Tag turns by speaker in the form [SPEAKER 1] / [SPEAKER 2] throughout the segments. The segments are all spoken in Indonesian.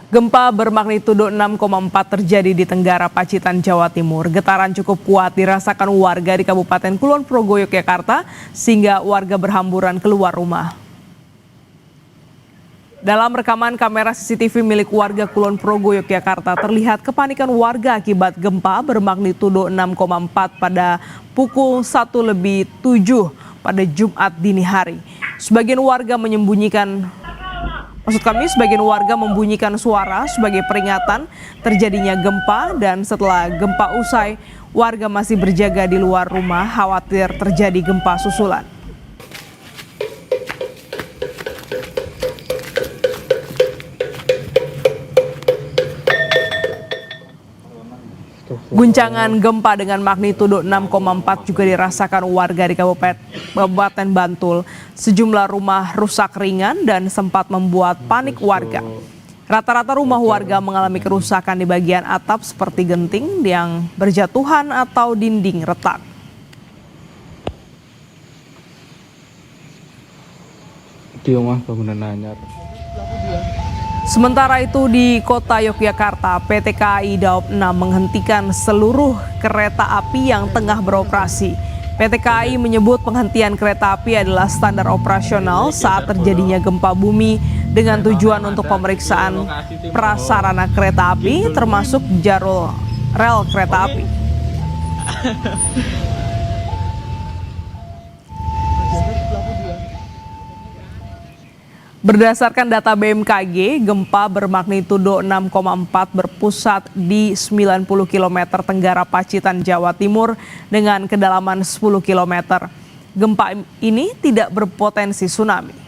[SPEAKER 1] Gempa bermagnitudo 6,4 terjadi di Tenggara Pacitan, Jawa Timur. Getaran cukup kuat dirasakan warga di Kabupaten Kulon Progo, Yogyakarta, sehingga warga berhamburan keluar rumah. Dalam rekaman kamera CCTV milik warga Kulon Progo, Yogyakarta, terlihat kepanikan warga akibat gempa bermagnitudo 6,4 pada pukul 1:07 pada Jumat dini hari. Sebagian warga membunyikan suara sebagai peringatan terjadinya gempa, dan setelah gempa usai, warga masih berjaga di luar rumah khawatir terjadi gempa susulan. Guncangan gempa dengan magnitudo 6,4 juga dirasakan warga di Kabupaten Bantul. Sejumlah rumah rusak ringan dan sempat membuat panik warga. Rata-rata rumah warga mengalami kerusakan di bagian atap seperti genting yang berjatuhan atau dinding retak.
[SPEAKER 2] Di rumah bangunan anyar.
[SPEAKER 1] Sementara itu di kota Yogyakarta, PT KAI Daop 6 menghentikan seluruh kereta api yang tengah beroperasi. PT KAI menyebut penghentian kereta api adalah standar operasional saat terjadinya gempa bumi dengan tujuan untuk pemeriksaan prasarana kereta api termasuk jalur rel kereta api. Berdasarkan data BMKG, gempa bermagnitudo 6,4 berpusat di 90 km Tenggara Pacitan, Jawa Timur dengan kedalaman 10 km. Gempa ini tidak berpotensi tsunami.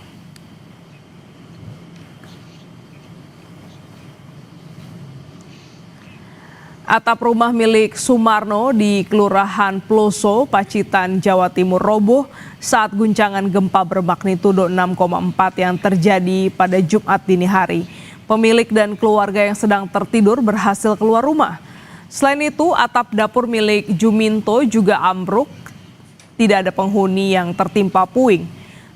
[SPEAKER 1] Atap rumah milik Sumarno di Kelurahan Ploso, Pacitan, Jawa Timur roboh saat guncangan gempa bermagnitudo 6,4 yang terjadi pada Jumat dini hari. Pemilik dan keluarga yang sedang tertidur berhasil keluar rumah. Selain itu, atap dapur milik Juminto juga ambruk. Tidak ada penghuni yang tertimpa puing.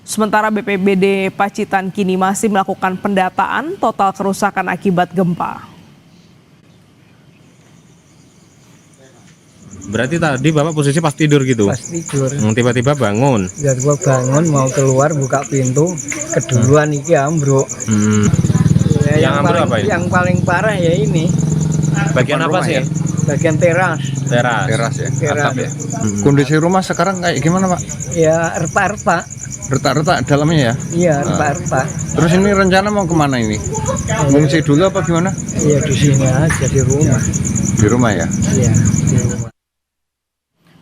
[SPEAKER 1] Sementara BPBD Pacitan kini masih melakukan pendataan total kerusakan akibat gempa.
[SPEAKER 3] Berarti tadi Bapak posisi pas tidur gitu?
[SPEAKER 4] Pas tidur.
[SPEAKER 3] Tiba-tiba bangun?
[SPEAKER 4] Ya gua bangun mau keluar buka pintu, keduluan iki ambruk. Ya,
[SPEAKER 3] yang ambruk apa ini?
[SPEAKER 4] Yang paling parah ya ini.
[SPEAKER 3] Bagian apa sih?
[SPEAKER 4] Ya? Bagian teras.
[SPEAKER 3] Teras ya?
[SPEAKER 4] Teras.
[SPEAKER 3] Atap ya?
[SPEAKER 2] Kondisi rumah sekarang kayak gimana, Pak?
[SPEAKER 4] Ya retak-retak.
[SPEAKER 2] Retak-retak dalamnya ya?
[SPEAKER 4] Iya retak-retak.
[SPEAKER 2] Terus ini rencana mau kemana ini? Mengungsi dulu apa gimana?
[SPEAKER 4] Iya di sini aja di rumah.
[SPEAKER 2] Di rumah ya?
[SPEAKER 4] Iya di rumah.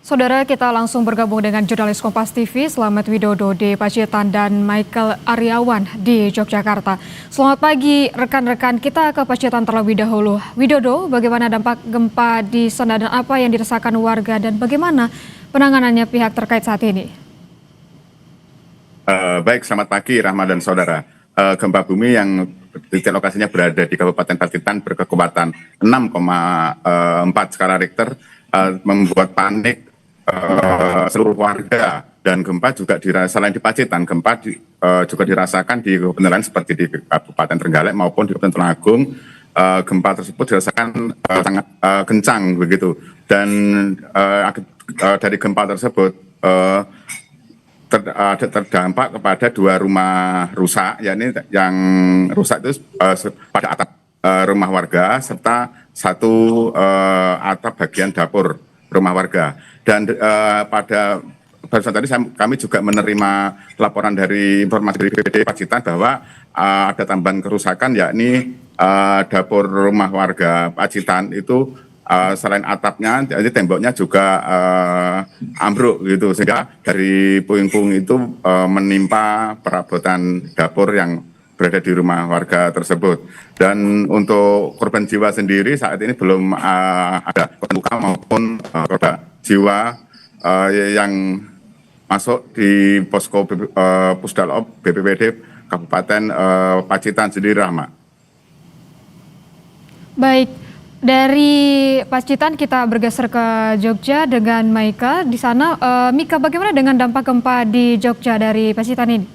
[SPEAKER 5] Saudara, kita langsung bergabung dengan jurnalis Kompas TV Slamet Widodo di Pacitan dan Michael Aryawan di Yogyakarta. Selamat pagi rekan-rekan, kita ke Pacitan terlebih dahulu. Widodo, bagaimana dampak gempa di sana dan apa yang dirasakan warga dan bagaimana penanganannya pihak terkait saat ini?
[SPEAKER 6] Baik, selamat pagi Rahma dan saudara. Gempa bumi yang titik lokasinya berada di Kabupaten Pacitan berkekuatan 6,4 skala Richter membuat panik seluruh warga, dan gempa juga selain di Pacitan, gempa juga dirasakan di kabupaten lain seperti di Kabupaten Trenggalek maupun di Kabupaten Tulungagung. Gempa tersebut dirasakan sangat kencang begitu, dan dari gempa tersebut terdampak kepada 2 rumah rusak, yakni yang rusak itu pada atap rumah warga serta 1 atap bagian dapur rumah warga. Dan barusan tadi kami juga menerima laporan dari informasi dari BPBD Pacitan bahwa ada tambahan kerusakan, yakni dapur rumah warga Pacitan itu selain atapnya, jadi temboknya juga ambruk gitu, sehingga dari puing-puing itu menimpa perabotan dapur yang berada di rumah warga tersebut. Dan untuk korban jiwa sendiri saat ini belum ada korban luka maupun korban jiwa yang masuk di posko Pusdalop BPBD Kabupaten Pacitan sendiri, Rahma.
[SPEAKER 5] Baik, dari Pacitan kita bergeser ke Jogja dengan Maika. Di sana, Mika, bagaimana dengan dampak gempa di Jogja dari Pacitan ini?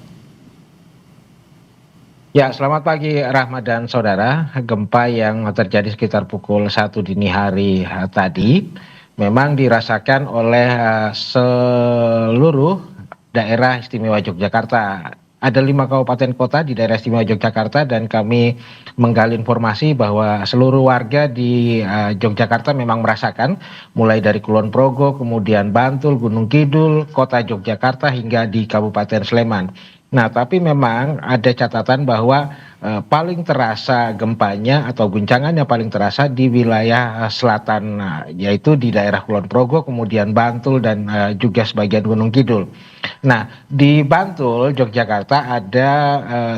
[SPEAKER 7] Ya, selamat pagi Rahmat dan saudara. Gempa yang terjadi sekitar pukul 1 dini hari tadi memang dirasakan oleh seluruh daerah istimewa Yogyakarta. Ada 5 kabupaten kota di daerah istimewa Yogyakarta dan kami menggali informasi bahwa seluruh warga di Yogyakarta memang merasakan mulai dari Kulon Progo, kemudian Bantul, Gunung Kidul, kota Yogyakarta hingga di Kabupaten Sleman. Nah, tapi memang ada catatan bahwa paling terasa gempanya atau guncangannya paling terasa di wilayah selatan, yaitu di daerah Kulon Progo, kemudian Bantul dan juga sebagian Gunung Kidul. Nah, di Bantul, Yogyakarta ada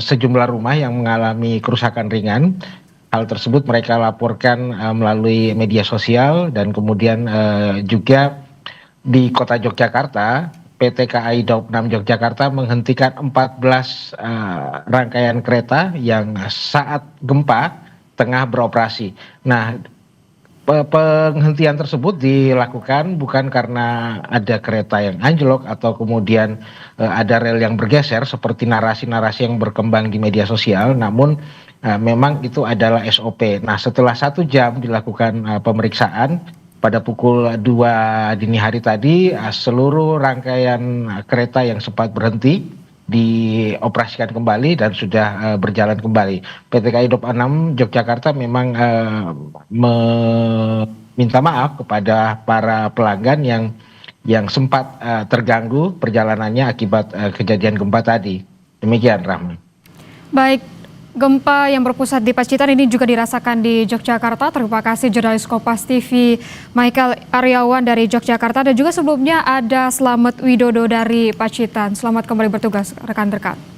[SPEAKER 7] sejumlah rumah yang mengalami kerusakan ringan. Hal tersebut mereka laporkan melalui media sosial dan kemudian juga di kota Yogyakarta. PT KAI Daup 6 Yogyakarta menghentikan 14 rangkaian kereta yang saat gempa tengah beroperasi. Nah, penghentian tersebut dilakukan bukan karena ada kereta yang anjlok atau kemudian ada rel yang bergeser seperti narasi-narasi yang berkembang di media sosial, namun memang itu adalah SOP. Nah, setelah 1 jam dilakukan pemeriksaan, pada pukul 2 dini hari tadi, seluruh rangkaian kereta yang sempat berhenti dioperasikan kembali dan sudah berjalan kembali. PT KAI Daup 6 Yogyakarta memang meminta maaf kepada para pelanggan yang sempat terganggu perjalanannya akibat kejadian gempa tadi. Demikian, Rahman.
[SPEAKER 5] Baik, gempa yang berpusat di Pacitan ini juga dirasakan di Yogyakarta. Terima kasih jurnalis Kompas TV Michael Aryawan dari Yogyakarta, dan juga sebelumnya ada Slamet Widodo dari Pacitan. Selamat kembali bertugas rekan-rekan.